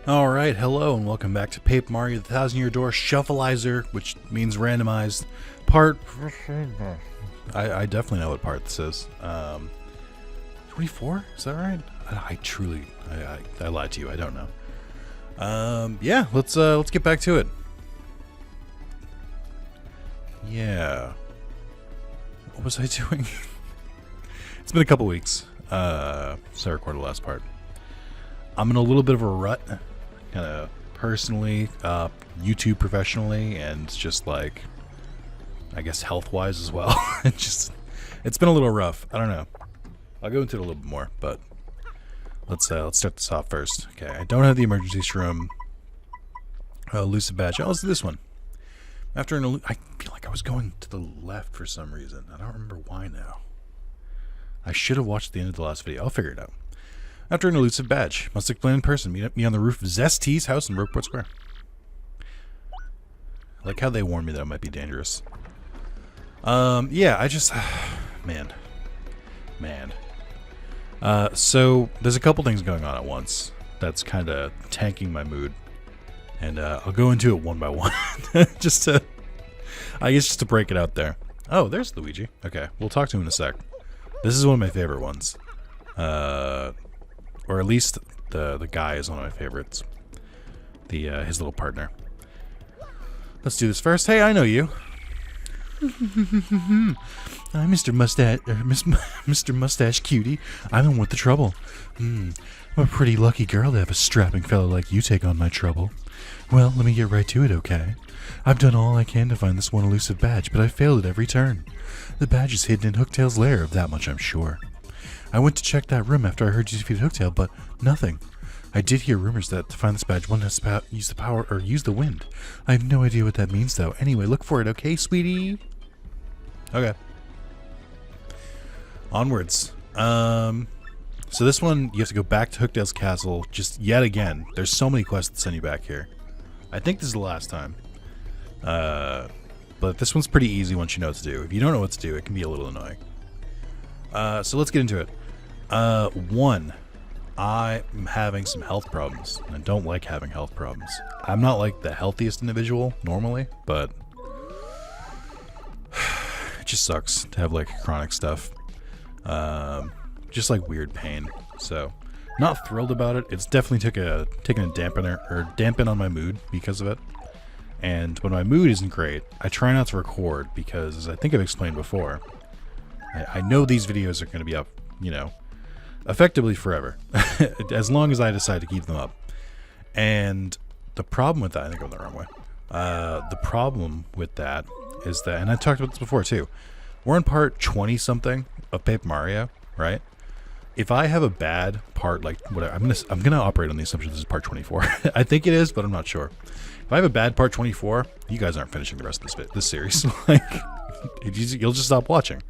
Alright, hello and welcome back to Paper Mario the Thousand Year Door Shuffleizer, which means randomized part. I definitely know what part this is. 24? Is that right? I truly, I lied to you, I don't know. Yeah, let's get back to it. Yeah. What was I doing? It's been a couple weeks since I recorded the last part. I'm in a little bit of a rut, kind of personally, YouTube professionally, and just like, I guess health-wise as well. It's been a little rough. I don't know. I'll go into it a little bit more, but let's start this off first. Okay, I don't have the emergency shroom elusive badge. Oh, let's do this one. After I feel like I was going to the left for some reason. I don't remember why now. I should have watched the end of the last video. I'll figure it out. After an elusive badge, must explain in person. Meet me on the roof of Zesty's house in Rogueport Square. I like how they warned me that it might be dangerous. Yeah, I just... Man. So, there's a couple things going on at once that's kind of tanking my mood. And I'll go into it one by one. I guess just to break it out there. Oh, there's Luigi. Okay, we'll talk to him in a sec. This is one of my favorite ones. Or at least the guy is one of my favorites. His little partner. Let's do this first. Hey, I know you. I'm Mr. Mustache, Mr. Mustache Cutie. I'm the one with the trouble. I'm a pretty lucky girl to have a strapping fellow like you take on my trouble. Well, let me get right to it, okay? I've done all I can to find this one elusive badge, but I failed at every turn. The badge is hidden in Hooktail's lair, of that much I'm sure. I went to check that room after I heard you defeat Hooktail, but nothing. I did hear rumors that to find this badge, one has to use the power or use the wind. I have no idea what that means, though. Anyway, look for it, okay, sweetie? Okay. Onwards. So this one, you have to go back to Hooktail's castle, just yet again. There's so many quests that send you back here. I think this is the last time. But this one's pretty easy once you know what to do. If you don't know what to do, it can be a little annoying. So let's get into it. One, I'm having some health problems. And I don't like having health problems. I'm not like the healthiest individual normally, but it just sucks to have like chronic stuff. Just like weird pain. So, not thrilled about it. It's definitely taken a dampen on my mood because of it. And when my mood isn't great, I try not to record because, as I think I've explained before, I know these videos are going to be up, you know, effectively forever, as long as I decide to keep them up. And the problem with that, I think I went the wrong way. The problem with that is that, and I talked about this before too, we're in part 20-something of Paper Mario, right? If I have a bad part, like whatever, I'm gonna operate on the assumption this is part 24. I think it is, but I'm not sure. If I have a bad part 24, you guys aren't finishing the rest of this series. Like, you'll just stop watching.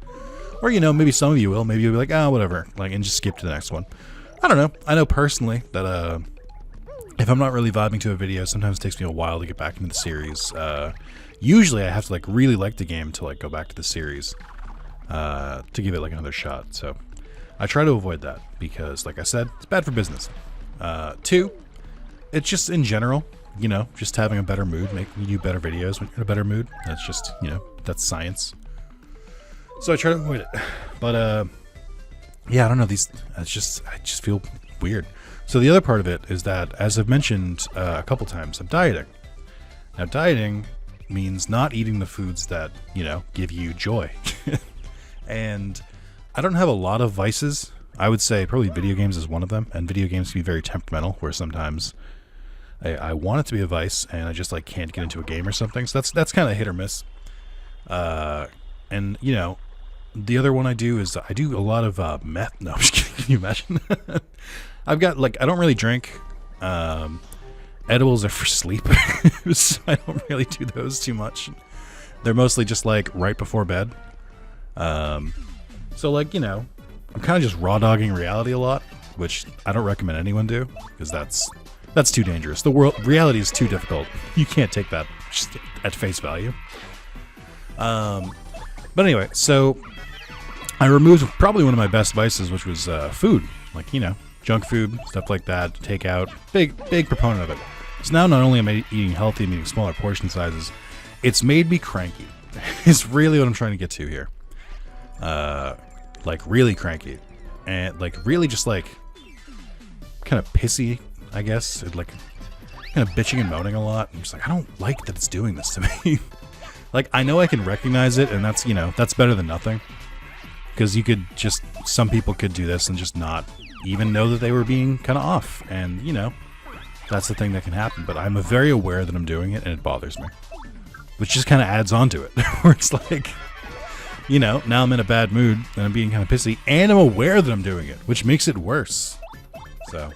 Or, you know, maybe some of you will. Maybe you'll be like, oh, whatever. Like, and just skip to the next one. I don't know. I know personally that if I'm not really vibing to a video, sometimes it takes me a while to get back into the series. Usually I have to, like, really like the game to, like, go back to the series to give it, like, another shot. So I try to avoid that because, like I said, it's bad for business. Two, it's just in general, you know, just having a better mood, making you better videos when you're in a better mood. That's just, you know, that's science. So I try to avoid it, but yeah, I don't know. I just feel weird. So the other part of it is that, as I've mentioned a couple times, I'm dieting. Now, dieting means not eating the foods that, you know, give you joy. And I don't have a lot of vices. I would say probably video games is one of them, and video games can be very temperamental, where sometimes I want it to be a vice, and I just like can't get into a game or something. So that's kind of hit or miss. And you know. The other one I do is I do a lot of meth. No, I'm just kidding. Can you imagine? I've got, like, I don't really drink. Edibles are for sleep. So I don't really do those too much. They're mostly just, like, right before bed. So, like, you know, I'm kind of just raw dogging reality a lot, which I don't recommend anyone do, because that's too dangerous. Reality is too difficult. You can't take that just at face value. But anyway, so I removed probably one of my best vices, which was food. Like, you know, junk food, stuff like that, takeout. Big proponent of it. So now not only am I eating healthy and eating smaller portion sizes, it's made me cranky. It's really what I'm trying to get to here. Like really cranky. And like really just like kind of pissy, I guess. Like kind of bitching and moaning a lot. I'm just like, I don't like that it's doing this to me. Like, I know I can recognize it, and that's, you know, that's better than nothing. Because you could just, some people could do this and just not even know that they were being kind of off. And, you know, that's the thing that can happen. But I'm very aware that I'm doing it, and it bothers me. Which just kind of adds on to it. Where it's like, you know, now I'm in a bad mood, and I'm being kind of pissy, and I'm aware that I'm doing it, which makes it worse. So,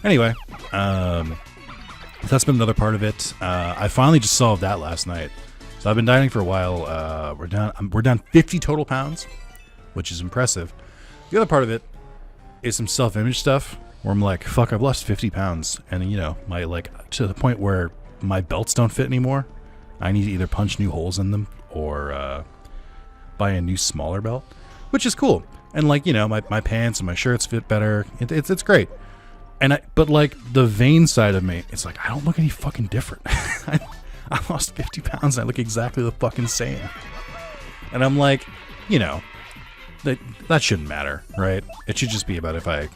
anyway, that's been another part of it. I finally just solved that last night. So I've been dieting for a while. We're down 50 total pounds, which is impressive. The other part of it is some self-image stuff where I'm like, fuck, I've lost 50 pounds. And, you know, my, like, to the point where my belts don't fit anymore. I need to either punch new holes in them or buy a new smaller belt, which is cool. And, like, you know, my pants and my shirts fit better. It's great. But, like, the vain side of me, it's like, I don't look any fucking different. I lost 50 pounds and I look exactly the fucking same. And I'm like, you know, that shouldn't matter, right? It should just be about if I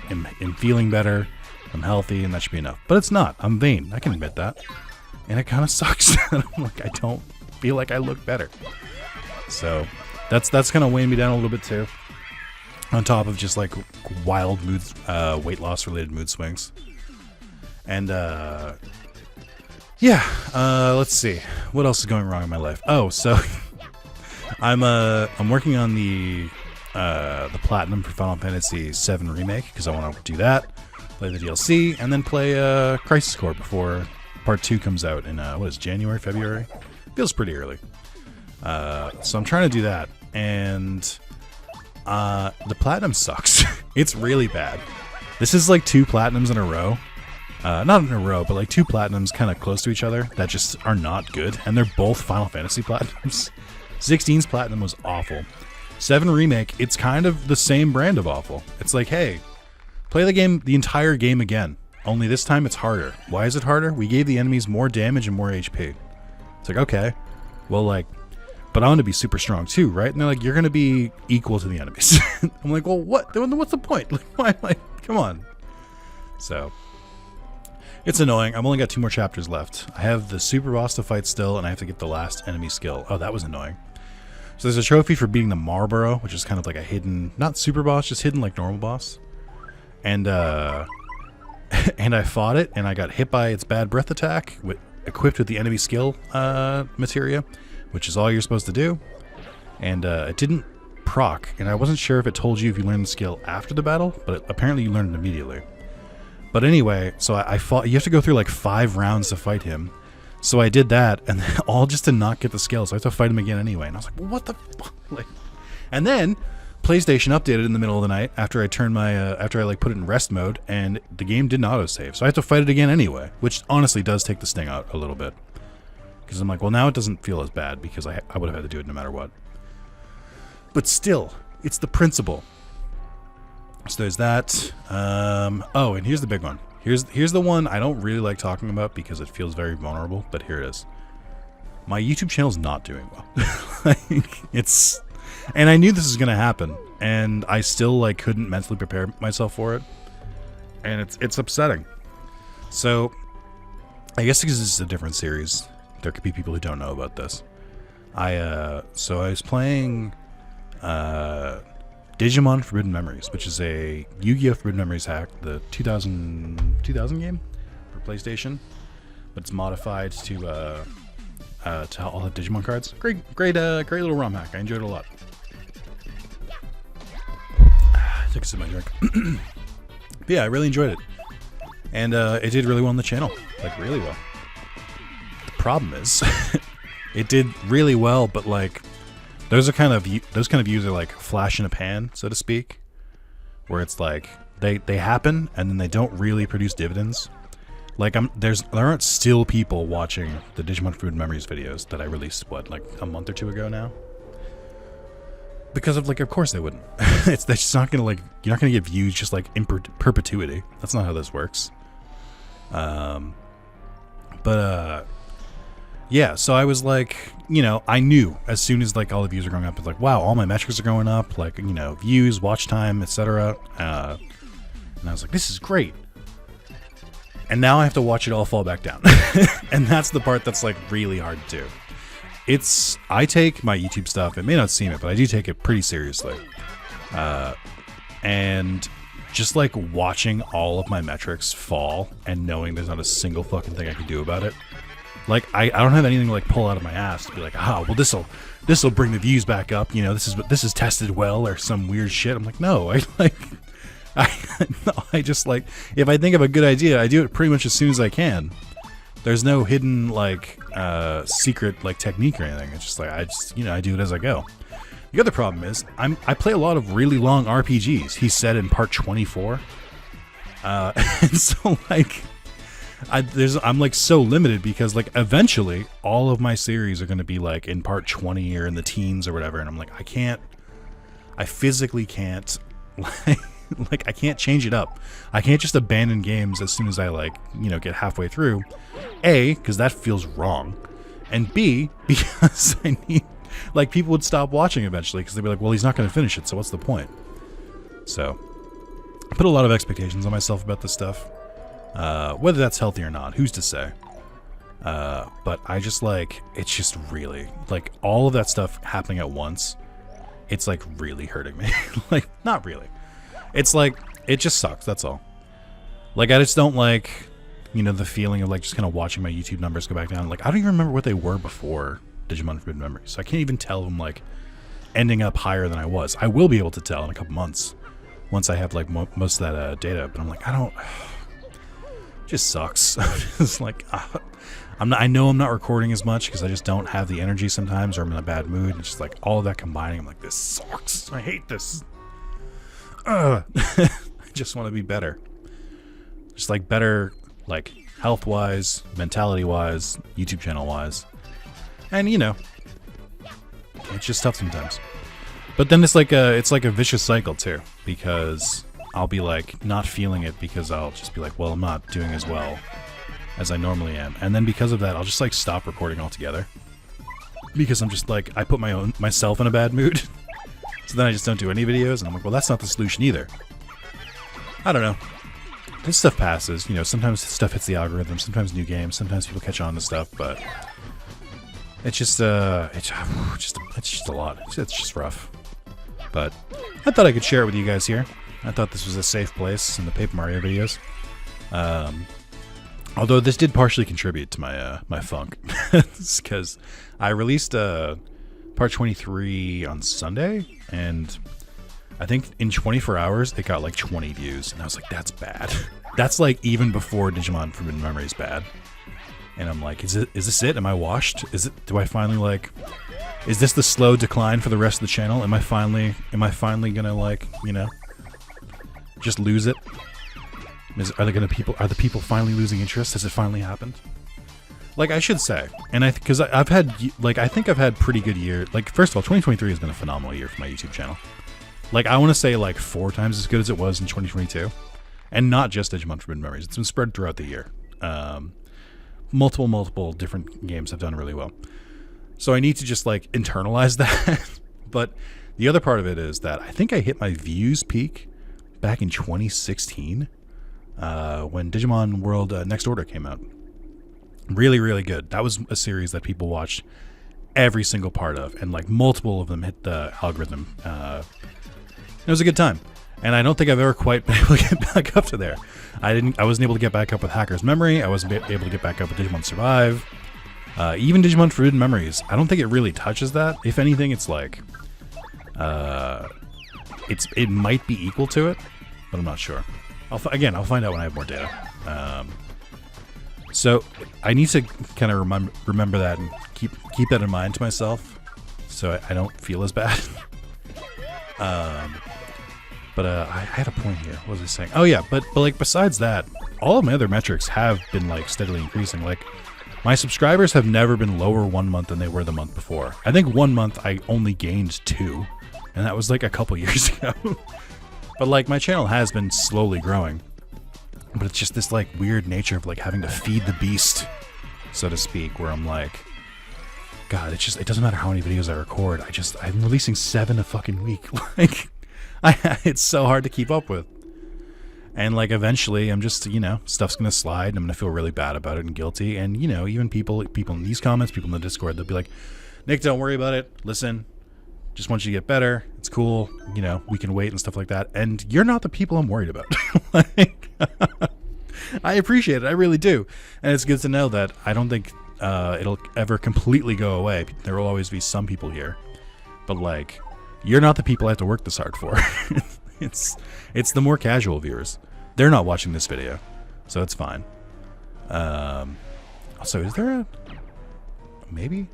am feeling better, I'm healthy, and that should be enough. But it's not. I'm vain. I can admit that. And it kind of sucks. I'm like, I don't feel like I look better. So that's kind of weighing me down a little bit too. On top of just like wild weight loss related mood swings. And yeah, let's see. What else is going wrong in my life? Oh, so I'm working on the platinum for Final Fantasy VII Remake because I want to do that, play the DLC, and then play Crisis Core before Part 2 comes out in what is it, January, February? Feels pretty early. So I'm trying to do that, and the platinum sucks. It's really bad. This is like 2 platinums in a row. Not in a row, but like 2 platinums kind of close to each other that just are not good, and they're both Final Fantasy platinums. 16's platinum was awful. 7 Remake, it's kind of the same brand of awful. It's like, hey, play the entire game again, only this time it's harder. Why is it harder? We gave the enemies more damage and more HP. It's like, okay, well, like, but I want to be super strong too, right? And they're like, you're going to be equal to the enemies. I'm like, well, what? What's the point? Like, why? Like, come on. So it's annoying. I've only got 2 more chapters left. I have the super boss to fight still, and I have to get the last enemy skill. Oh, that was annoying. So there's a trophy for beating the Marlboro, which is kind of like a hidden, not super boss, just hidden like normal boss. And and I fought it, and I got hit by its bad breath attack, equipped with the enemy skill materia, which is all you're supposed to do. And it didn't proc, and I wasn't sure if it told you if you learned the skill after the battle, but apparently you learned it immediately. But anyway, so I fought. You have to go through like 5 rounds to fight him. So I did that, and all just to not get the skill. So I have to fight him again anyway. And I was like, well, what the fuck? Like, and then PlayStation updated in the middle of the night after I turned my after I like put it in rest mode, and the game didn't autosave. So I have to fight it again anyway, which honestly does take the sting out a little bit. Because I'm like, well, now it doesn't feel as bad because I would have had to do it no matter what. But still, it's the principle. So there's that. Oh, and here's the big one. Here's the one I don't really like talking about because it feels very vulnerable, but here it is. My YouTube channel's not doing well. Like, and I knew this was gonna happen, and I still like couldn't mentally prepare myself for it, and it's upsetting. So I guess because this is a different series, there could be people who don't know about this. So I was playing Digimon Forbidden Memories, which is a Yu-Gi-Oh! Forbidden Memories hack, the 2000 game for PlayStation, but it's modified to all have Digimon cards. Great little ROM hack. I enjoyed it a lot. Take a sip of my drink. But yeah, I really enjoyed it, and it did really well on the channel, like really well. The problem is, it did really well, but like. Those kind of views are like flash in a pan, so to speak, where it's like they happen and then they don't really produce dividends. Like there aren't still people watching the Digimon Food Memories videos that I released like a month or 2 ago now. Because of like, of course they wouldn't. That's just not gonna like, you're not gonna get views just like in perpetuity. That's not how this works. Yeah, so I was like, you know, I knew as soon as like all the views are going up, it's like, wow, all my metrics are going up, like, you know, views, watch time, etc. And I was like, this is great. And now I have to watch it all fall back down. And that's the part that's like really hard to do. I take my YouTube stuff, it may not seem it, but I do take it pretty seriously. And just like watching all of my metrics fall and knowing there's not a single fucking thing I can do about it. Like, I don't have anything to like pull out of my ass to be like, well, this'll bring the views back up. You know, this is tested well or some weird shit. I'm like, no, I just like, if I think of a good idea, I do it pretty much as soon as I can. There's no hidden like secret like technique or anything. It's just like I do it as I go. The other problem is I play a lot of really long RPGs. He said in part 24, and so like I'm like so limited because like eventually all of my series are going to be like in part 20 or in the teens or whatever, and I'm like I physically can't like I can't change it up. I can't just abandon games as soon as I like, you know, get halfway through. A, because that feels wrong, and B, because I need, like, people would stop watching eventually because they'd be like, well, he's not going to finish it, so what's the point? So I put a lot of expectations on myself about this stuff. Whether that's healthy or not, who's to say? But I just like, it's just really like all of that stuff happening at once. It's like really hurting me. Like, not really. It's like, it just sucks. That's all. Like, I just don't like, you know, the feeling of like just kind of watching my YouTube numbers go back down. Like, I don't even remember what they were before Digimon Forbidden Memories. So I can't even tell them like ending up higher than I was. I will be able to tell in a couple months once I have like most of that data. But I'm like, it just sucks. It's like, I know I'm not recording as much because I just don't have the energy sometimes, or I'm in a bad mood. It's just like all of that combining. I'm like, this sucks. I hate this. I just want to be better. Just like better, like health-wise, mentality-wise, YouTube channel-wise. And you know, it's just tough sometimes. But then it's like a vicious cycle too, because I'll be like not feeling it because I'll just be like, well, I'm not doing as well as I normally am. And then because of that, I'll just like stop recording altogether. Because I'm just like, I put myself in a bad mood. So then I just don't do any videos, and I'm like, well, that's not the solution either. I don't know. This stuff passes, you know, sometimes stuff hits the algorithm, sometimes new games, sometimes people catch on to stuff, but it's just, it's just a lot. It's just rough. But I thought I could share it with you guys here. I thought this was a safe place in the Paper Mario videos. Although this did partially contribute to my my funk, because I released part 23 on Sunday, and I think in 24 hours it got like 20 views, and I was like, that's bad. That's like even before Digimon Forbidden Memories bad. And I'm like, is this it? Am I washed? Do I finally like, is this the slow decline for the rest of the channel? Am I finally gonna like, you know, just lose it? Are the people finally losing interest? Has it finally happened? Like, I should say, and because I've had, like, I think I've had pretty good year. Like, first of all, 2023 has been a phenomenal year for my YouTube channel. Like, I want to say like 4 times as good as it was in 2022, and not just Digimon Forbidden Memories. It's been spread throughout the year. Multiple different games have done really well. So I need to just like internalize that. But the other part of it is that I think I hit my views peak back in 2016 when Digimon World Next Order came out. Really, really good. That was a series that people watched every single part of, and like multiple of them hit the algorithm. It was a good time, and I don't think I've ever quite been able to get back up to there. I wasn't able to get back up with Hacker's Memory. I wasn't able to get back up with Digimon Survive. Even Digimon Forbidden Memories, I don't think it really touches that. If anything, it's like it might be equal to it, but I'm not sure. I'll find out when I have more data. So I need to kind of remember that and keep that in mind to myself, so I don't feel as bad. But I had a point here. What was I saying? Oh yeah, but like besides that, all of my other metrics have been like steadily increasing. Like my subscribers have never been lower one month than they were the month before. I think one month I only gained 2, and that was like a couple years ago. But like my channel has been slowly growing, but it's just this like weird nature of like having to feed the beast, so to speak, where I'm like, God, it doesn't matter how many videos I record. I'm releasing 7 a fucking week. Like, it's so hard to keep up with. And like eventually I'm just, stuff's gonna slide and I'm gonna feel really bad about it and guilty. And even people in these comments, people in the Discord, they'll be like, Nick, don't worry about it. Listen, just want you to get better. It's cool. We can wait and stuff like that. And you're not the people I'm worried about. Like, I appreciate it. I really do. And it's good to know that I don't think it'll ever completely go away. There will always be some people here. But like, you're not the people I have to work this hard for. It's the more casual viewers. They're not watching this video, so it's fine. Also, is there a... Maybe?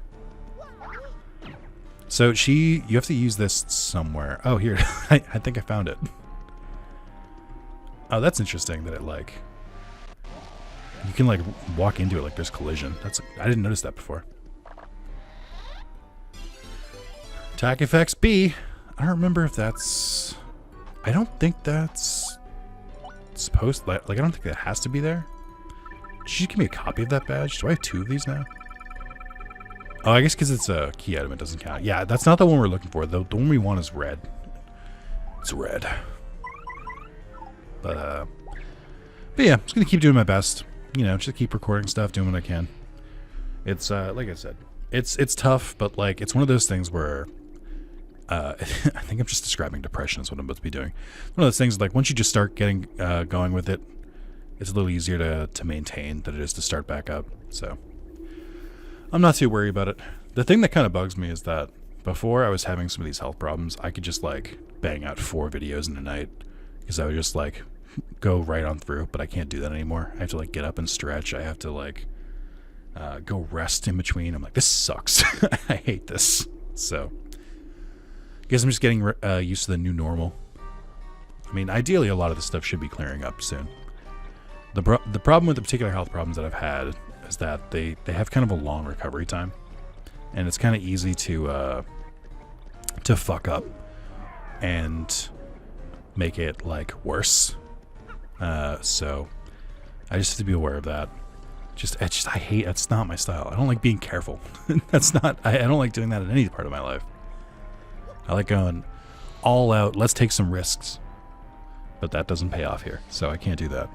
So you have to use this somewhere. Oh, here. I think I found it. Oh, that's interesting that it like... You can like walk into it like there's collision. I didn't notice that before. Attack effects B. I don't remember if that's... I don't think that's supposed... Like, I don't think that has to be there. Did you give me a copy of that badge? Do I have 2 of these now? Oh, I guess because it's a key item, it doesn't count. Yeah, that's not the one we're looking for. The one we want is red. It's red. But yeah, I'm just going to keep doing my best. Just keep recording stuff, doing what I can. It's, like I said, it's tough, but, like, it's one of those things where, I think I'm just describing depression is what I'm about to be doing. One of those things, like, once you just start getting, going with it, it's a little easier to maintain than it is to start back up, so... I'm not too worried about it. The thing that kind of bugs me is that before I was having some of these health problems, I could just, like, bang out 4 videos in a night, because I would just, like, go right on through, but I can't do that anymore. I have to, like, get up and stretch. I have to, like, go rest in between. I'm like, this sucks. I hate this. So, I guess I'm just getting used to the new normal. I mean, ideally, a lot of this stuff should be clearing up soon. The problem with the particular health problems that I've had is that they have kind of a long recovery time, and it's kind of easy to fuck up and make it like worse. So I just have to be aware of that. I hate, it's not my style. I don't like being careful. I don't like doing that in any part of my life. I like going all out, let's take some risks. But that doesn't pay off here, so I can't do that.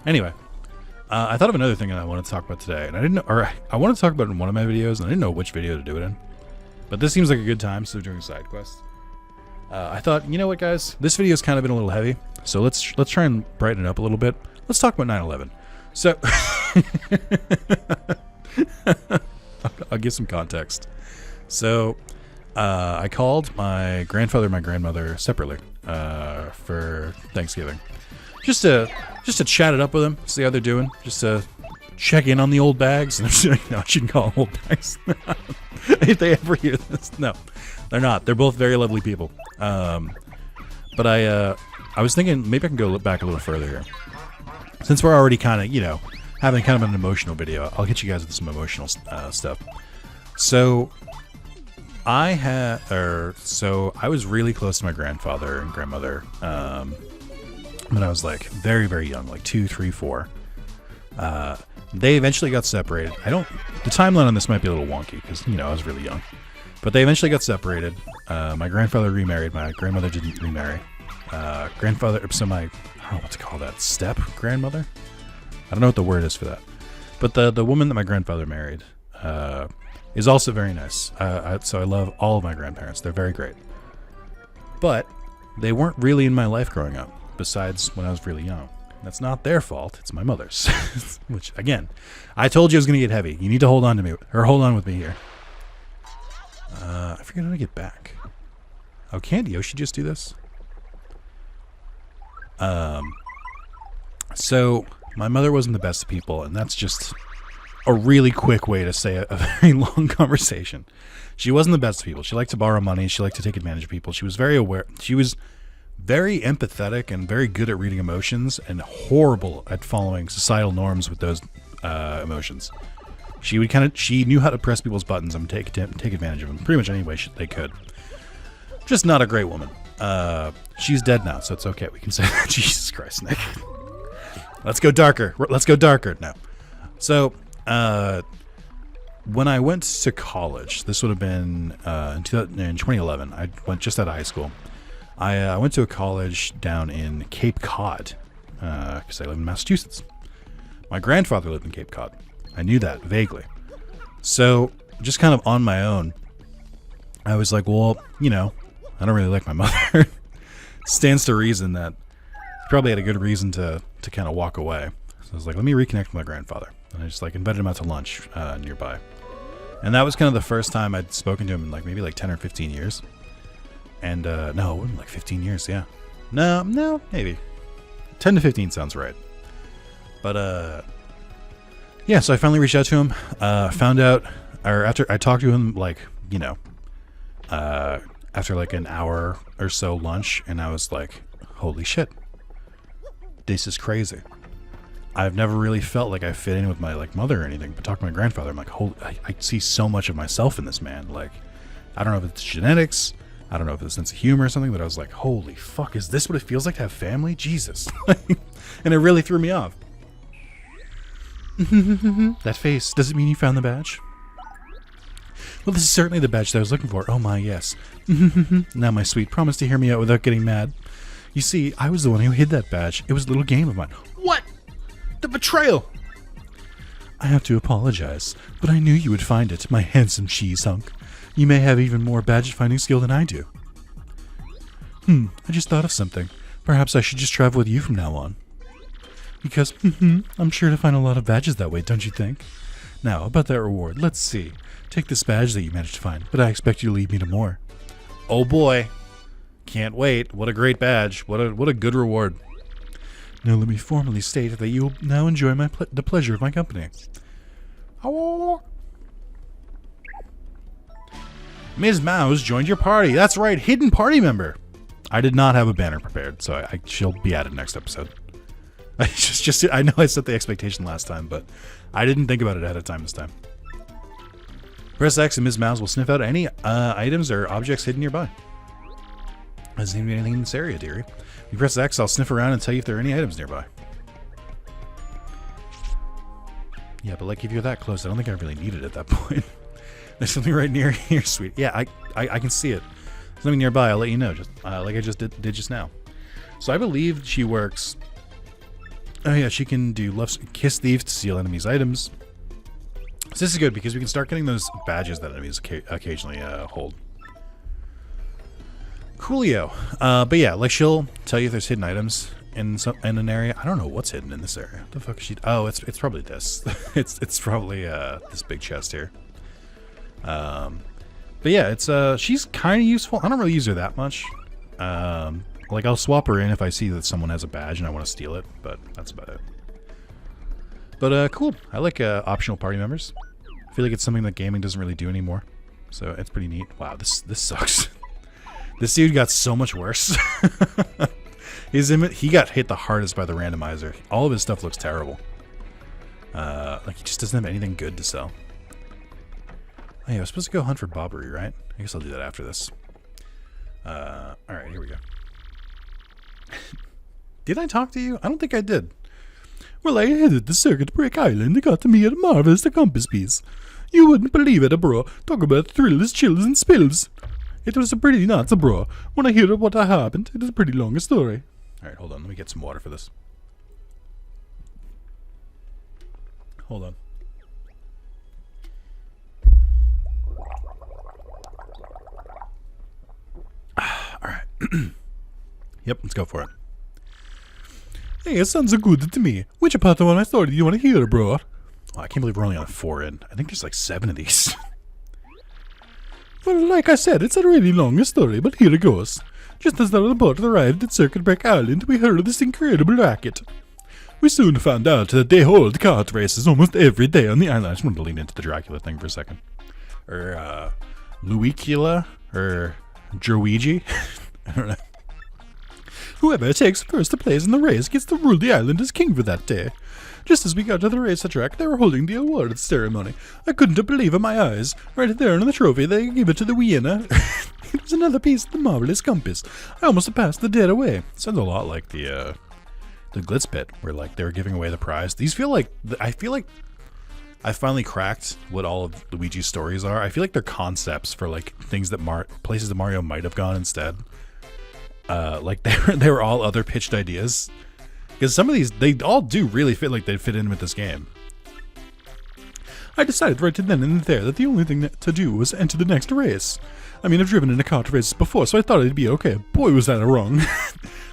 Anyway, I thought of another thing that I wanted to talk about today, and I didn't know, or I wanted to talk about it in one of my videos, and I didn't know which video to do it in. But this seems like a good time, so doing a side quest. I thought, you know what, guys? This video's kind of been a little heavy, so let's try and brighten it up a little bit. Let's talk about 9/11. So, I'll give some context. So, I called my grandfather and my grandmother separately for Thanksgiving, just to chat it up with them, see how they're doing, just to check in on the old bags. No, I shouldn't call them old bags. If they ever hear this, no, they're not. They're both very lovely people. But I was thinking maybe I can go back a little further here, since we're already kind of having kind of an emotional video. I'll hit you guys with some emotional stuff. So I was really close to my grandfather and grandmother when I was like very, very young, like 2, 3, 4. They eventually got separated. The timeline on this might be a little wonky because, I was really young. But they eventually got separated. My grandfather remarried. My grandmother didn't remarry. I don't know what to call that, step-grandmother? I don't know what the word is for that. But the woman that my grandfather married is also very nice. So I love all of my grandparents. They're very great. But they weren't really in my life growing up, besides when I was really young. That's not their fault. It's my mother's. Which, again, I told you it was going to get heavy. You need to hold on to me, or hold on with me here. I forget how to get back. Oh, can't Yoshi just do this? So my mother wasn't the best of people, and that's just a really quick way to say a very long conversation. She wasn't the best of people. She liked to borrow money. She liked to take advantage of people. She was very aware. She was very empathetic and very good at reading emotions, and horrible at following societal norms with those emotions. She knew how to press people's buttons and take advantage of them pretty much any way they could. Just not a great woman. She's dead now, so it's okay. We can say that. Jesus Christ, Nick. Let's go darker. Let's go darker. No. So, when I went to college, this would have been in 2011. I went just out of high school. I went to a college down in Cape Cod because I live in Massachusetts. My grandfather lived in Cape Cod. I knew that vaguely. So, just kind of on my own, I was like, well, you know, I don't really like my mother. Stands to reason that he probably had a good reason to kind of walk away. So I was like, let me reconnect with my grandfather. And I just like invited him out to lunch nearby. And that was kind of the first time I'd spoken to him in like maybe like 10 or 15 years. And no, it wasn't like 15 years, yeah. No, maybe. 10 to 15 sounds right. But yeah, so I finally reached out to him, found out, or after I talked to him, like, you know, after like an hour or so lunch, and I was like, holy shit, this is crazy. I've never really felt like I fit in with my like mother or anything, but talking to my grandfather, I'm like, holy, I see so much of myself in this man. Like, I don't know if it's genetics, I don't know if it's a sense of humor or something, but I was like, holy fuck, is this what it feels like to have family? Jesus. And it really threw me off. That face, does it mean you found the badge? Well, this is certainly the badge that I was looking for. Oh my, yes. Now, my sweet, promise to hear me out without getting mad. You see, I was the one who hid that badge. It was a little game of mine. What? The betrayal! I have to apologize, but I knew you would find it, my handsome cheese hunk. You may have even more badge-finding skill than I do. I just thought of something. Perhaps I should just travel with you from now on. Because, I'm sure to find a lot of badges that way, don't you think? Now, about that reward, let's see. Take this badge that you managed to find, but I expect you to lead me to more. Oh boy. Can't wait. What a great badge. What a good reward. Now let me formally state that you will now enjoy the pleasure of my company. Oh. Ms. Mouse joined your party. That's right, hidden party member. I did not have a banner prepared, so she'll be added next episode. I know I set the expectation last time, but I didn't think about it ahead of time this time. Press X and Ms. Mouse will sniff out any items or objects hidden nearby. Doesn't seem to be anything in this area, dearie. If you press X, I'll sniff around and tell you if there are any items nearby. Yeah, but like if you're that close, I don't think I really need it at that point. There's something right near here, sweet. Yeah, I can see it. There's something nearby. I'll let you know, just like I just did just now. So I believe she works. Oh yeah, she can do kiss thieves to steal enemies' items. So this is good because we can start getting those badges that enemies occasionally hold. Coolio. But yeah, like she'll tell you if there's hidden items in an area. I don't know what's hidden in this area. What the fuck is she? Oh, it's probably this. it's probably this big chest here. But yeah, it's she's kind of useful. I don't really use her that much. Like I'll swap her in if I see that someone has a badge and I want to steal it, but that's about it. But cool. I like optional party members. I feel like it's something that gaming doesn't really do anymore, so it's pretty neat. Wow, this sucks. This dude got so much worse. He got hit the hardest by the randomizer. All of his stuff looks terrible. Like he just doesn't have anything good to sell. Oh yeah, I was supposed to go hunt for Bobbery, right? I guess I'll do that after this. Alright, here we go. Did I talk to you? I don't think I did. Well, I headed the Circuit Break Island and got to meet a marvelous compass piece. You wouldn't believe it, bro. Talk about thrills, chills, and spills. It was a pretty nuts, bro. When I hear what happened, it is a pretty long story. Alright, hold on. Let me get some water for this. Hold on. Alright. Yep, let's go for it. Hey, it sounds so good to me. Which part of my story do you want to hear, bro? Oh, I can't believe we're only on 4 in. I think there's like 7 of these. Well, like I said, it's a really long story, but here it goes. Just as the boat arrived at Circuit Break Island, we heard of this incredible racket. We soon found out that they hold kart races almost every day on the island. I just wanted to lean into the Dracula thing for a second. Or, Luicula? Or Druigi? I don't know. Whoever takes first place in the race gets to rule the island as king for that day. Just as we got to the race track, they were holding the awards ceremony. I couldn't believe my eyes. Right there on the trophy, they gave it to the winner. It was another piece of the marvelous compass. I almost passed the dead away. Sounds a lot like the Glitz bit, where like they were giving away the prize. These feel like I feel like I finally cracked what all of Luigi's stories are. I feel like they're concepts for like things that places that Mario might have gone instead. Like they were all other pitched ideas. Because some of these, they all do really feel like they'd fit in with this game. I decided right then and there that the only thing to do was enter the next race. I mean, I've driven in a kart races before, so I thought it'd be okay. Boy, was that wrong.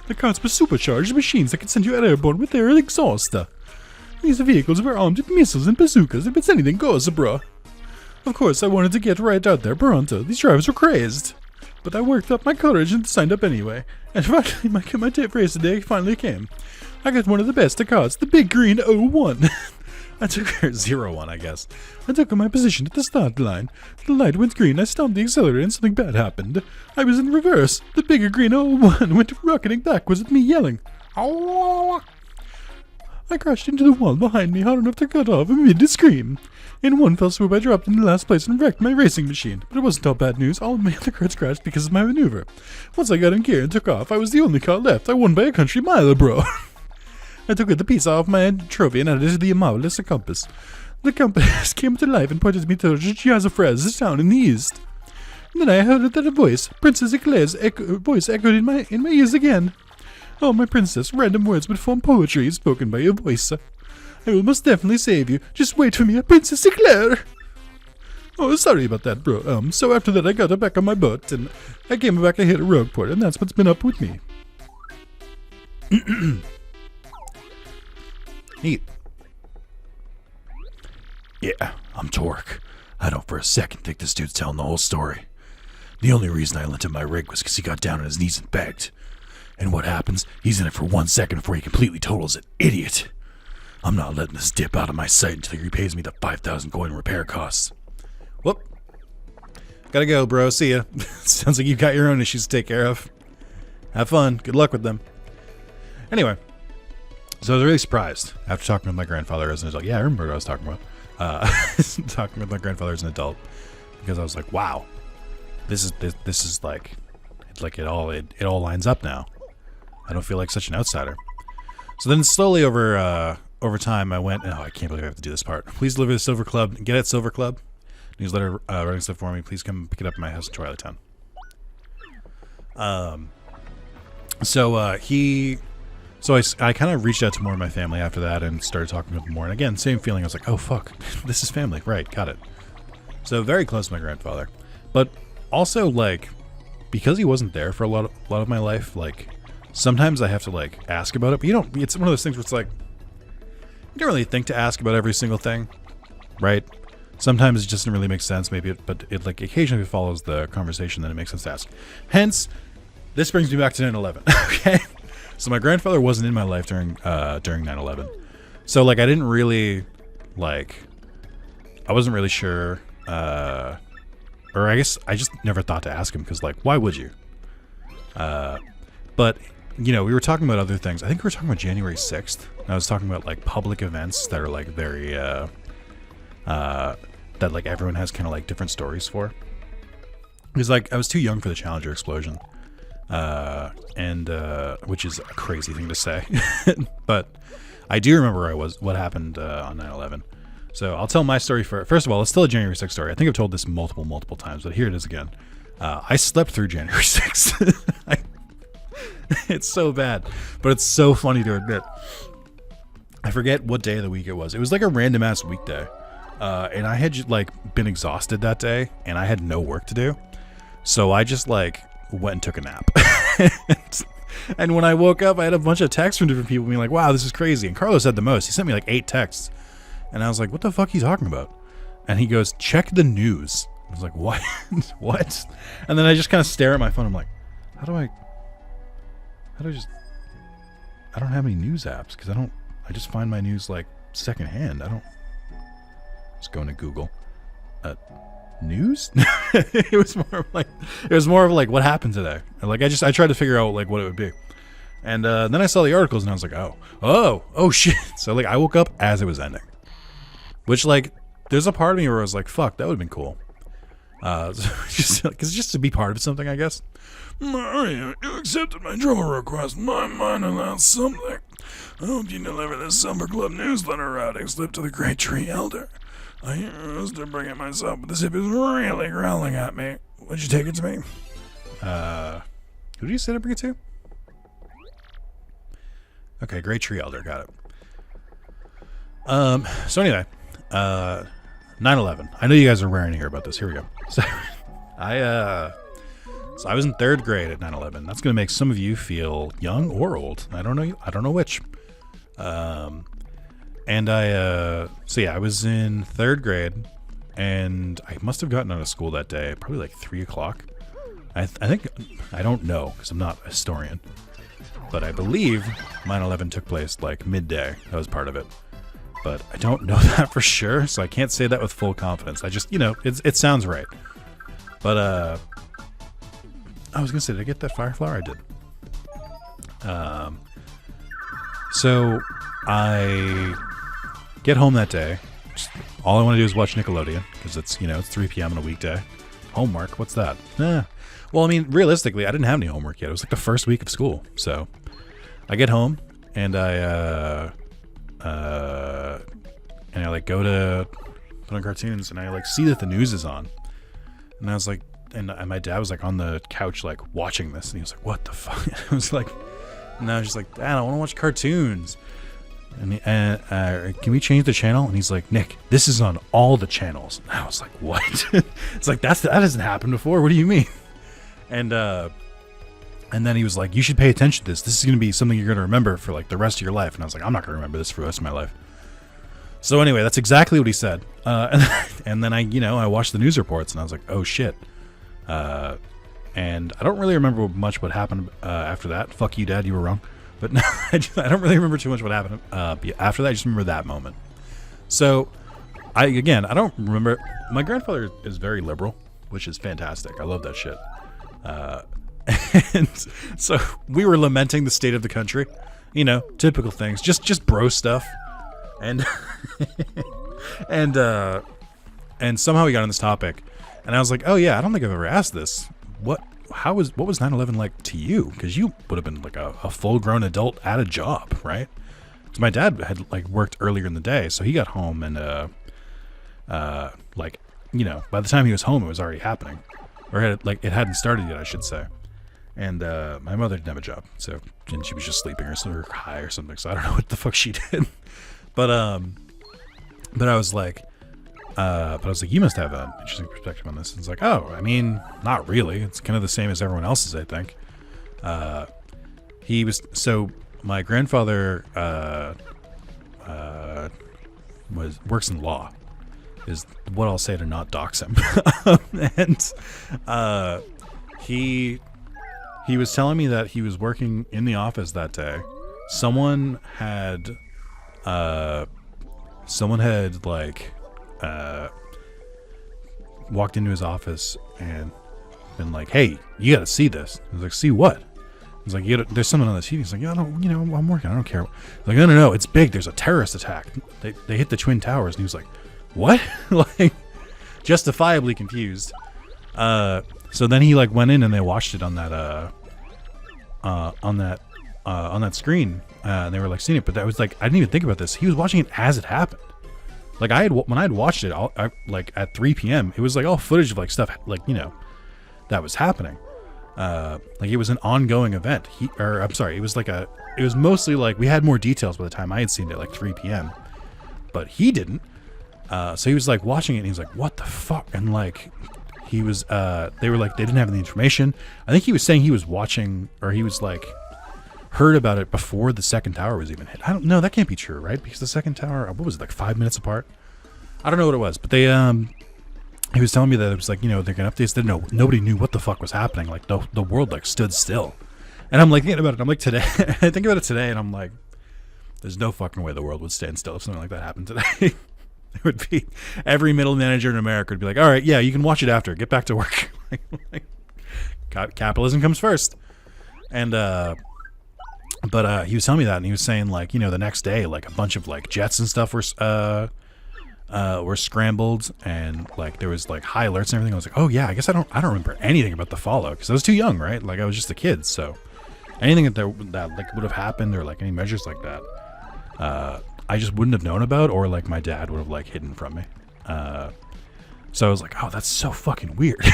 The karts were supercharged machines that could send you airborne with their exhaust. These vehicles were armed with missiles and bazookas, if it's anything goes, bro. Of course, I wanted to get right out there pronto. These drivers were crazed. But I worked up my courage and signed up anyway. And finally, my race day finally came. I got one of the best of cars, the big green 01. I took her 01, I guess. I took my position at the start line. The light went green, I stomped the accelerator and something bad happened. I was in reverse. The bigger green 01 went rocketing backwards at me yelling. "Oh!" I crashed into the wall behind me hard enough to cut off amid a scream. In one fell swoop, I dropped into last place and wrecked my racing machine. But it wasn't all bad news. All of my other cars crashed because of my maneuver. Once I got in gear and took off, I was the only car left. I won by a country mile, bro. I took the piece off my trophy and added it to the marvelous compass. The compass came to life and pointed me towards Jazafrez, town in the east. And then I heard that a voice, Princess Eclair's voice, echoed in my ears again. Oh, my princess, random words would form poetry spoken by your voice. I will most definitely save you. Just wait for me, Princess Eclair. Oh, sorry about that, bro. So after that, I got her back on my butt, and I came back and hit a rogue port, and that's what's been up with me. Neat. Yeah, I'm Torque. I don't for a second think this dude's telling the whole story. The only reason I lent him my rig was because he got down on his knees and begged. And what happens? He's in it for 1 second before he completely totals it. Idiot! I'm not letting this dip out of my sight until he repays me the 5,000 coin repair costs. Whoop. Gotta go, bro. See ya. Sounds like you've got your own issues to take care of. Have fun. Good luck with them. Anyway. So I was really surprised after talking with my grandfather as an adult. Yeah, I remember what I was talking about. Talking with my grandfather as an adult, because I was like, "Wow, this is like, it all lines up now. I don't feel like such an outsider." So then slowly over time, I went, "Oh, I can't believe I have to do this part. Please deliver the Silver Club. Get at Silver Club newsletter writing stuff for me. Please come pick it up at my house in Twilight Town." So I kind of reached out to more of my family after that and started talking with them more. And again, same feeling. I was like, oh, fuck, this is family. Right, got it. So very close to my grandfather. But also, like, because he wasn't there for a lot of my life, like, sometimes I have to, like, ask about it. But it's one of those things where it's like, you don't really think to ask about every single thing, right? Sometimes it just doesn't really make sense, but it like, occasionally follows the conversation, then it makes sense to ask. Hence, this brings me back to 9/11, okay? So my grandfather wasn't in my life during 9/11. So like I didn't really I wasn't really sure or I guess I just never thought to ask him because like why would you? But you know, we were talking about other things. I think we were talking about January 6th. And I was talking about like public events that are like very that like everyone has kind of like different stories for. Because like I was too young for the Challenger explosion. Which is a crazy thing to say, but I do remember what happened on 9/11. So I'll tell my story first of all. It's still a January 6th story. I think I've told this multiple times, but here it is again. I slept through January 6th. It's so bad, but it's so funny to admit. I forget what day of the week it was. It was like a random ass weekday, and I had like been exhausted that day, and I had no work to do, so I just like went and took a nap. And when I woke up, I had a bunch of texts from different people being like, wow, this is crazy. And Carlos had the most. He sent me like 8 texts. And I was like, what the fuck are you talking about? And he goes, check the news. I was like, what? What? And then I just kind of stare at my phone. I'm like, I don't have any news apps because I just find my news like secondhand. Just going to Google. News? It was more of like what happened today. Like I tried to figure out like what it would be, And then I saw the articles and I was like, oh shit. So like I woke up as it was ending, which like there's a part of me where I was like, fuck, that would have been cool. Just to be part of something, I guess. Mario, you accepted my drummer request. My mind allows something. I hope you deliver this Summer Club newsletter routing slip to the Great Tree Elder. I used to bring it myself, but the zip is really growling at me. Would you take it to me? Who did you say to bring it to? Okay, Great Tree Elder, got it. So anyway, 9/11. I know you guys are raring to hear about this. Here we go. So I was in 3rd grade at 9/11. That's gonna make some of you feel young or old. I don't know which. And I was in 3rd grade, and I must have gotten out of school that day, probably like 3 o'clock. I think, I don't know because I'm not a historian, but I believe 9/11 took place like midday. That was part of it. But I don't know that for sure, so I can't say that with full confidence. I just, it sounds right. But, I was going to say, did I get that fire flower? I did. So, I get home that day. All I want to do is watch Nickelodeon, because it's 3 p.m. on a weekday. Homework? What's that? Well, I mean, realistically, I didn't have any homework yet. It was like the first week of school. So, I get home, and I like go to put on cartoons, and I like see that the news is on, and I was like, and my dad was like on the couch like watching this, and he was like, "What the fuck?" I was like, and I was just like, "Dad, I want to watch cartoons." And can we change the channel? And he's like, "Nick, this is on all the channels." And I was like, "What?" It's like that hasn't happened before. What do you mean? And then he was like, "You should pay attention to this. This is going to be something you're going to remember for like the rest of your life." And I was like, "I'm not going to remember this for the rest of my life." So anyway, that's exactly what he said. And then I watched the news reports, and I was like, "Oh shit." And I don't really remember much what happened after that. Fuck you, Dad, you were wrong. But no, I don't really remember too much what happened after that. I just remember that moment. So I don't remember. My grandfather is very liberal, which is fantastic. I love that shit. And so we were lamenting the state of the country, typical things, just bro stuff, and and somehow we got on this topic, and I was like, oh yeah, I don't think I've ever asked this. What was 9/11 like to you? Because you would have been like a full-grown adult at a job, right? So my dad had like worked earlier in the day, so he got home, and by the time he was home, it was already happening, or it hadn't started yet, I should say. And my mother didn't have a job, and she was just sleeping or high or something. So I don't know what the fuck she did. But I was like, you must have an interesting perspective on this. And it's like, oh, I mean, not really. It's kind of the same as everyone else's, I think. My grandfather works in law, is what I'll say to not dox him. And he was telling me that he was working in the office that day. Someone had walked into his office and been like, "Hey, you got to see this." I was like, "See what?" He's like, "There's something on the TV." He's like, "Yeah, I'm working. I don't care." He's like, no, it's big. There's a terrorist attack. They hit the Twin Towers." And he was like, "What?" Like, justifiably confused. So then he like went in and they watched it on that screen, and they were like seeing it. But that was like, I didn't even think about this. He was watching it as it happened. Like when I had watched it, like at 3 p.m., it was like all footage of like stuff like that was happening. Like it was an ongoing event. It was mostly like we had more details by the time I had seen it, like 3 p.m. But he didn't. So he was like watching it, and he was like, "What the fuck?" And like. He was, they were like, they didn't have any information. I think he was saying he was watching, or he was like, heard about it before the second tower was even hit. I don't know. That can't be true, right? Because the second tower, what was it, like 5 minutes apart? I don't know what it was, but they, he was telling me that it was like, they're going to update. They didn't know, nobody knew what the fuck was happening. Like the world like stood still. And I'm like thinking about it. I'm like today, I think about it today, and I'm like, there's no fucking way the world would stand still if something like that happened today. It would be every middle manager in America would be like, "All right, yeah, you can watch it after. Get back to work." Capitalism comes first. And But he was telling me that, and he was saying like, you know, the next day, like a bunch of like jets and stuff were scrambled, and like there was like high alerts and everything. I was like, oh yeah, I guess I don't remember anything about the fallout because I was too young, right? Like I was just a kid, so anything that like would have happened or like any measures like that, I just wouldn't have known about, or like my dad would have like hidden from me. So I was like, oh, that's so fucking weird.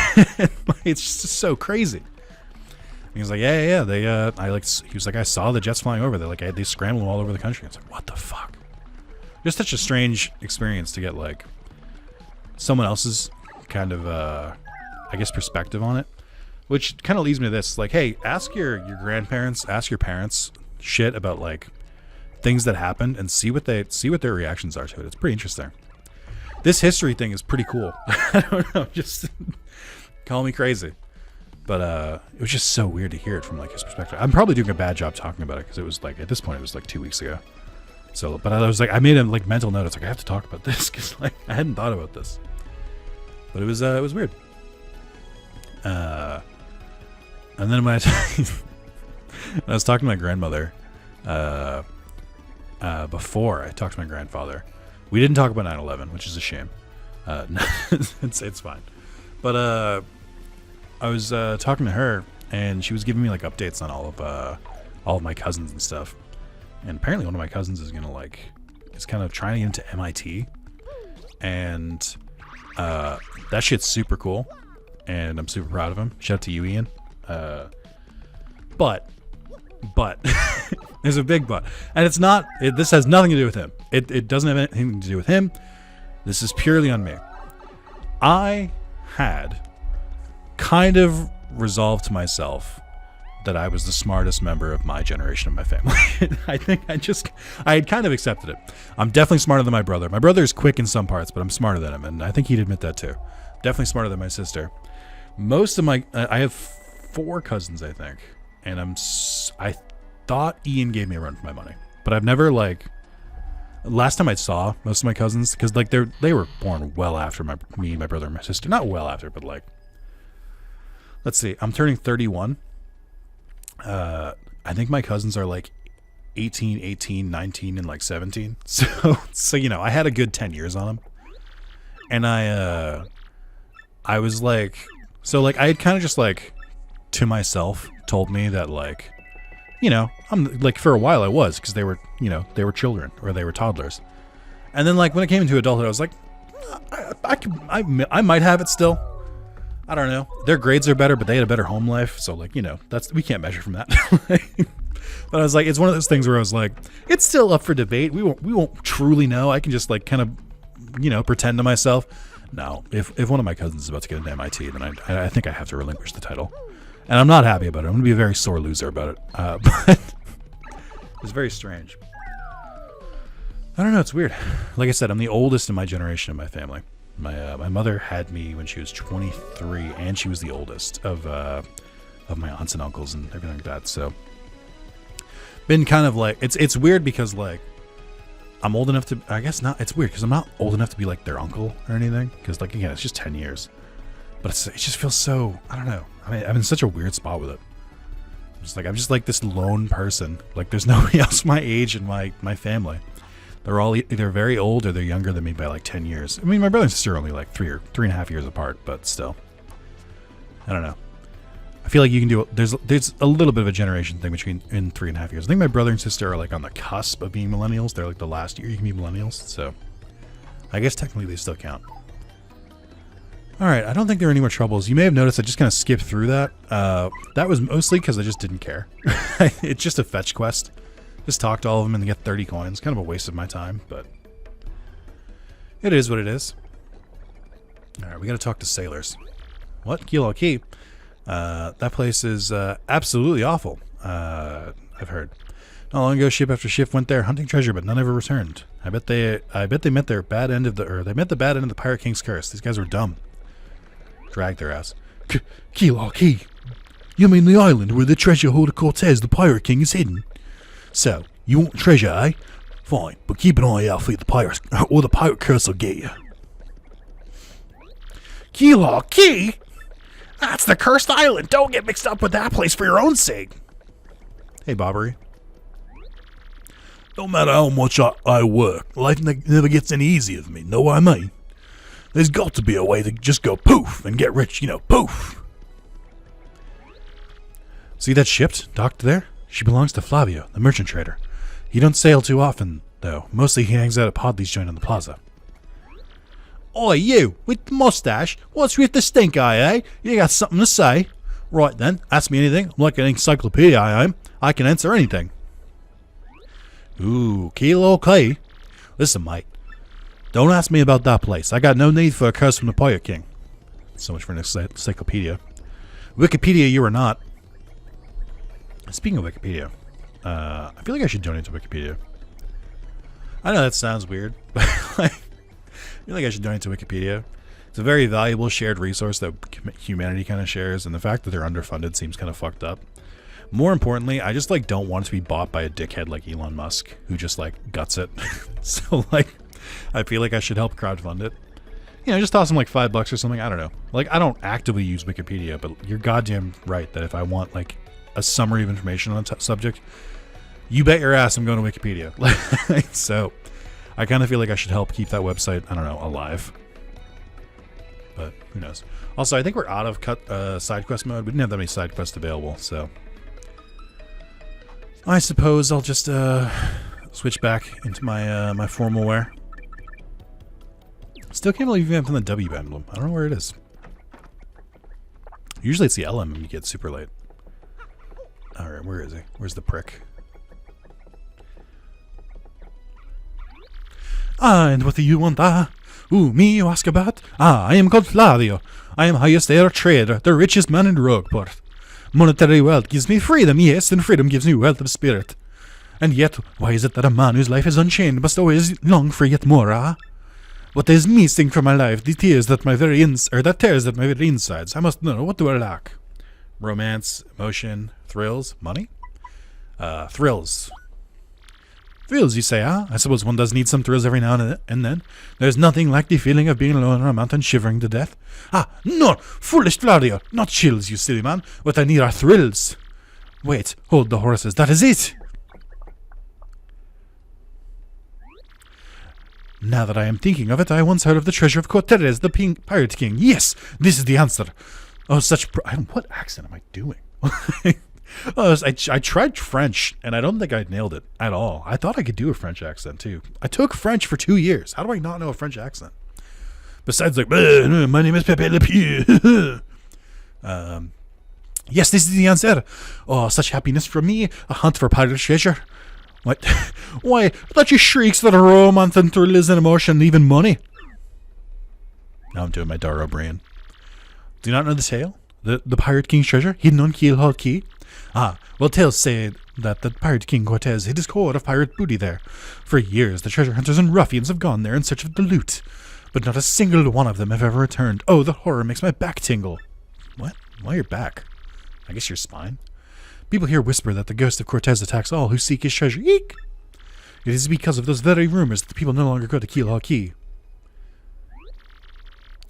It's just so crazy. And he was like, yeah. He was like, I saw the jets flying over. They scrambled all over the country. I was like, what the fuck? Just such a strange experience to get like someone else's kind of, I guess, perspective on it. Which kind of leads me to this, like, hey, ask your grandparents, ask your parents shit about like things that happened and see what their reactions are to it. It's pretty interesting. This history thing is pretty cool. I don't know, just call me crazy. But it was just so weird to hear it from like his perspective. I'm probably doing a bad job talking about it because it was like, at this point it was like 2 weeks ago. So, but I was like, I made a like mental note. It's like I have to talk about this because like I hadn't thought about this. But it was weird. And then when I was talking to my grandmother, before I talked to my grandfather, we didn't talk about 9/11, which is a shame. It's fine. But I was talking to her, and she was giving me like updates on all of my cousins and stuff. And apparently, one of my cousins is kind of trying to get into MIT, and that shit's super cool, and I'm super proud of him. Shout out to you, Ian. But there's a big but, and it's not. This has nothing to do with him. It doesn't have anything to do with him. This is purely on me. I had kind of resolved to myself that I was the smartest member of my generation of my family. I think I had kind of accepted it. I'm definitely smarter than my brother. My brother is quick in some parts, but I'm smarter than him, and I think he'd admit that too. Definitely smarter than my sister. Most of my, I have 4 cousins, I think, and I thought Ian gave me a run for my money, but I've never like. Last time I saw most of my cousins, because like they were born well after me, my brother, and my sister. Not well after, but like, let's see, I'm turning 31. I think my cousins are like 18, 19, and like 17. So you know, I had a good 10 years on them, and I was like, so like I had kind of just like to myself told me that like, you know, I'm like for a while I was, because they were, you know, they were children or they were toddlers, and then like when it came into adulthood, I was like, I might have it still. I don't know. Their grades are better, but they had a better home life, so like, you know, we can't measure from that. But I was like, it's one of those things where I was like, it's still up for debate. We won't truly know. I can just like kind of, you know, pretend to myself. No, if one of my cousins is about to get into MIT, then I think I have to relinquish the title. And I'm not happy about it. I'm going to be a very sore loser about it. But it's very strange. I don't know. It's weird. Like I said, I'm the oldest in my generation of my family. My mother had me when she was 23, and she was the oldest of my aunts and uncles and everything like that. So, been kind of like, it's weird because like I'm old enough to, I guess not. It's weird because I'm not old enough to be like their uncle or anything. Because like again, it's just 10 years. But it just feels so, I don't know. I mean, I'm in such a weird spot with it. I'm just like this lone person. Like there's nobody else my age in my family. They're all either very old or they're younger than me by like 10 years. I mean, my brother and sister are only like 3.5 years apart, but still. I don't know. I feel like you can do, there's a little bit of a generation thing in 3.5 years. I think my brother and sister are like on the cusp of being millennials. They're like the last year you can be millennials. So I guess technically they still count. All right, I don't think there are any more troubles. You may have noticed I just kind of skipped through that. That was mostly because I just didn't care. It's just a fetch quest. Just talk to all of them and get 30 coins. Kind of a waste of my time, but it is what it is. All right, we got to talk to sailors. What? Kilo Key? That place is absolutely awful. I've heard. Not long ago, ship after ship went there hunting treasure, but none ever returned. I bet they met the bad end of the Pirate King's curse. These guys were dumb. Drag their ass. Kilo Key? You mean the island where the treasure hoard of Cortez, the Pirate King, is hidden? So, you want treasure, eh? Fine, but keep an eye out for the pirates, or the pirate curse will get you. Kilo Key? That's the cursed island. Don't get mixed up with that place for your own sake. Hey, Bobbery. No matter how much I work, life never gets any easier for me. Know what I mean? There's got to be a way to just go poof and get rich, poof. See that ship docked there? She belongs to Flavio, the merchant trader. He don't sail too often, though. Mostly he hangs out at Podley's joint on the plaza. Oi, you, with the mustache, what's with the stink eye, eh? You got something to say? Right then, ask me anything. I'm like an encyclopedia, I am. I can answer anything. Ooh, Kilo Clay. Listen, mate. Don't ask me about that place. I got no need for a curse from the Pirate King. So much for an encyclopedia. Wikipedia, you are not. Speaking of Wikipedia, I feel like I should donate to Wikipedia. I know that sounds weird, but I feel like I should donate to Wikipedia. It's a very valuable shared resource that humanity kind of shares, and the fact that they're underfunded seems kind of fucked up. More importantly, I just don't want it to be bought by a dickhead like Elon Musk, who just guts it. So I feel like I should help crowdfund it. Just toss him $5 or something. I don't know. I don't actively use Wikipedia, but you're goddamn right that if I want a summary of information on a subject, you bet your ass I'm going to Wikipedia. So I kind of feel like I should help keep that website, I don't know, alive. But who knows? Also, I think we're out of side quest mode. We didn't have that many side quests available, so I suppose I'll just switch back into my my formal wear. Still can't believe you haven't done the W emblem. I don't know where it is. Usually it's the L emblem you get super late. Alright, where is he? Where's the prick? And what do you want, Who, me you ask about? I am called Flavio. I am highest air trader, the richest man in Rogueport. Monetary wealth gives me freedom, yes, and freedom gives me wealth of spirit. And yet, why is it that a man whose life is unchained must always long for yet more, What is missing from my life, the tears that that tears at my very insides? I must know, what do I lack? Romance, emotion, thrills, money? Thrills. Thrills, you say, I suppose one does need some thrills every now and then. There's nothing like the feeling of being alone on a mountain shivering to death. No, foolish Flavio, not chills, you silly man. What I need are thrills. Wait, hold the horses, that is it! Now that I am thinking of it, I once heard of the treasure of Cortez, the Pirate King. Yes, this is the answer. Oh, what accent am I doing? I tried French, and I don't think I nailed it at all. I thought I could do a French accent, too. I took French for 2 years. How do I not know a French accent? Besides, my name is Pepe Le Pew. Yes, this is the answer. Oh, such happiness for me. A hunt for pirate treasure. What? Why, that just shrieks for romance and thrills and emotion and even money. Now I'm doing my Daro brain. Do you not know the tale? The Pirate King's treasure, hidden on Keelhaul Key? Well, tales say that the Pirate King Cortez hid his hoard of pirate booty there. For years, the treasure hunters and ruffians have gone there in search of the loot, but not a single one of them have ever returned. Oh, the horror makes my back tingle. What? Why your back? I guess your spine? People here whisper that the ghost of Cortez attacks all who seek his treasure. Eek! It is because of those very rumors that the people no longer go to Keelhaul Key.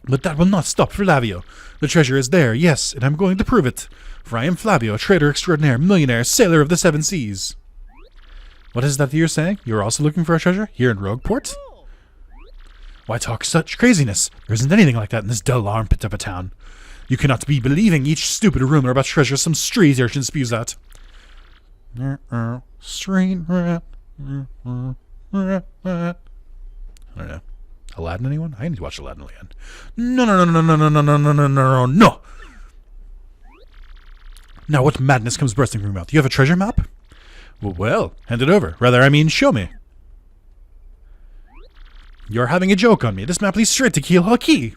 But that will not stop Flavio. The treasure is there, yes, and I'm going to prove it. For I am Flavio, trader extraordinaire, millionaire, sailor of the seven seas. What is that you're saying? You're also looking for a treasure here in Rogueport? Why talk such craziness? There isn't anything like that in this dull armpit of a town. You cannot be believing each stupid rumor about treasure some street urchin spews at. Street rat. I don't know. Aladdin, anyone? I need to watch Aladdin again. No. Now what madness comes bursting from your mouth? You have a treasure map? Well, hand it over. Rather, I mean, show me. You're having a joke on me. This map leads straight to Keelhaul Key.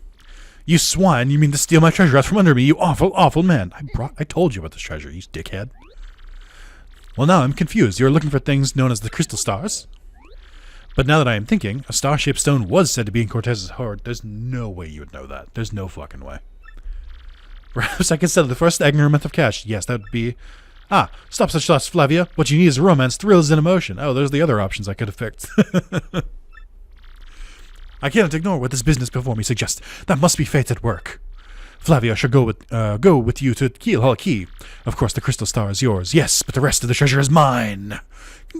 You swine, you mean to steal my treasure out from under me, you awful, awful man. I told you about this treasure, you dickhead. Well, now I'm confused. You're looking for things known as the crystal stars? But now that I am thinking, a star-shaped stone was said to be in Cortez's hoard. There's no way you would know that. There's no fucking way. Perhaps I could settle the first agreement of cash. Yes, that would be... stop such thoughts, Flavia. What you need is romance, thrills, and emotion. Oh, there's the other options I could have picked. I cannot ignore what this business before me suggests. That must be fate at work. Flavio shall go with you to Keelhaul Key. Of course, the crystal star is yours. Yes, but the rest of the treasure is mine.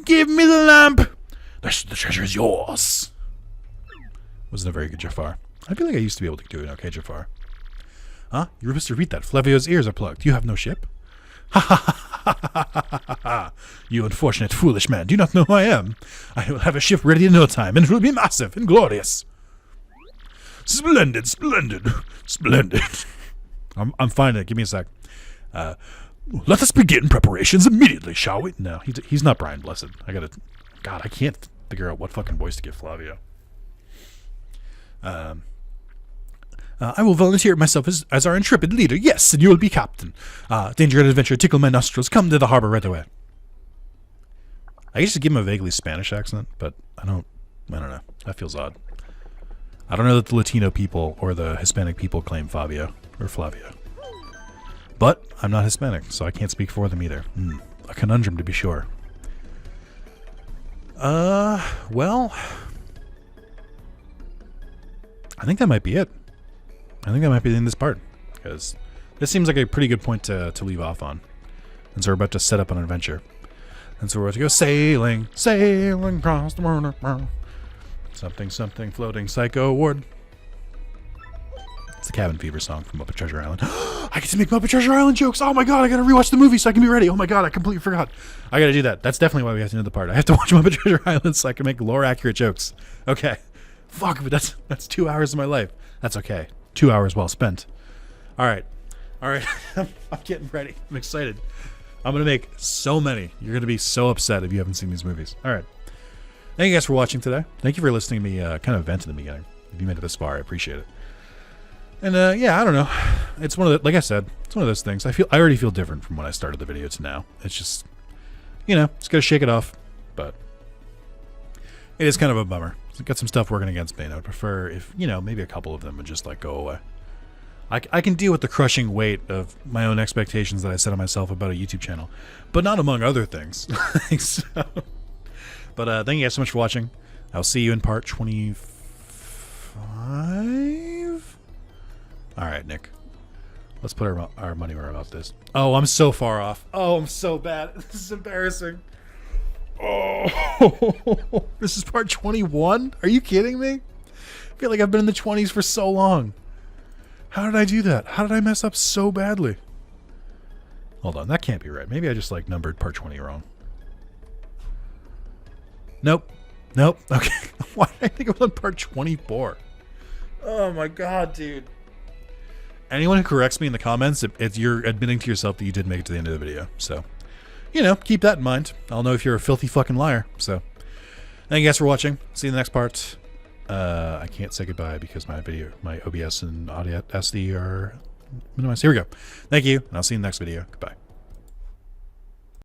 Give me the lamp. The treasure is yours. Wasn't a very good Jafar. I feel like I used to be able to do an okay Jafar. Huh? You must repeat that. Flavio's ears are plugged. You have no ship? Ha ha ha ha ha ha ha. You unfortunate foolish man. Do you not know who I am? I will have a ship ready in no time, and it will be massive and glorious. Splendid, splendid, splendid. I'm fine. Give me a sec. Let us begin preparations immediately, shall we? No, he's not Brian Blessed. God, I can't figure out what fucking voice to give Flavio. I will volunteer myself as our intrepid leader. Yes, and you will be captain. Danger and adventure tickle my nostrils. Come to the harbor right away. I used to give him a vaguely Spanish accent, but I don't know. That feels odd. I don't know that the Latino people or the Hispanic people claim Fabio or Flavio. But I'm not Hispanic, so I can't speak for them either. A conundrum to be sure. Well, I think that might be it. I think that might be the end of this part, because this seems like a pretty good point to leave off on. And so we're about to set up an adventure. And so we're about to go sailing, sailing across the world. Something, something, floating psycho ward. It's the Cabin Fever song from Muppet Treasure Island. I get to make Muppet Treasure Island jokes. Oh my god, I gotta rewatch the movie so I can be ready. Oh my god, I completely forgot. I gotta do that. That's definitely why we have to end the part. I have to watch Muppet Treasure Island so I can make lore-accurate jokes. Okay. Fuck, but that's 2 hours of my life. That's okay. 2 hours well spent. All right. I'm getting ready. I'm excited. I'm going to make so many. You're going to be so upset if you haven't seen these movies. All right. Thank you guys for watching today. Thank you for listening to me kind of vent in the beginning. If you made it this far, I appreciate it. And yeah, I don't know. It's one of the, like I said, it's one of those things. I already feel different from when I started the video to now. It's just, just got to shake it off. But it is kind of a bummer. I've got some stuff working against me, and I would prefer if, maybe a couple of them would just, go away. I can deal with the crushing weight of my own expectations that I set on myself about a YouTube channel, but not among other things. But thank you guys so much for watching. I'll see you in part 25? Alright, Nick. Let's put our money where about this. Oh, I'm so far off. Oh, I'm so bad. This is embarrassing. Oh, this is part 21? Are you kidding me? I feel like I've been in the 20s for so long. How did I do that? How did I mess up so badly? Hold on, that can't be right. Maybe I just numbered part 20 wrong. Nope. Okay. Why did I think it was on part 24? Oh my god, dude. Anyone who corrects me in the comments, you're admitting to yourself that you did make it to the end of the video. So, keep that in mind. I'll know if you're a filthy fucking liar. So, thank you guys for watching. See you in the next part. I can't say goodbye because my OBS and Audacity are minimized. Here we go. Thank you, and I'll see you in the next video. Goodbye.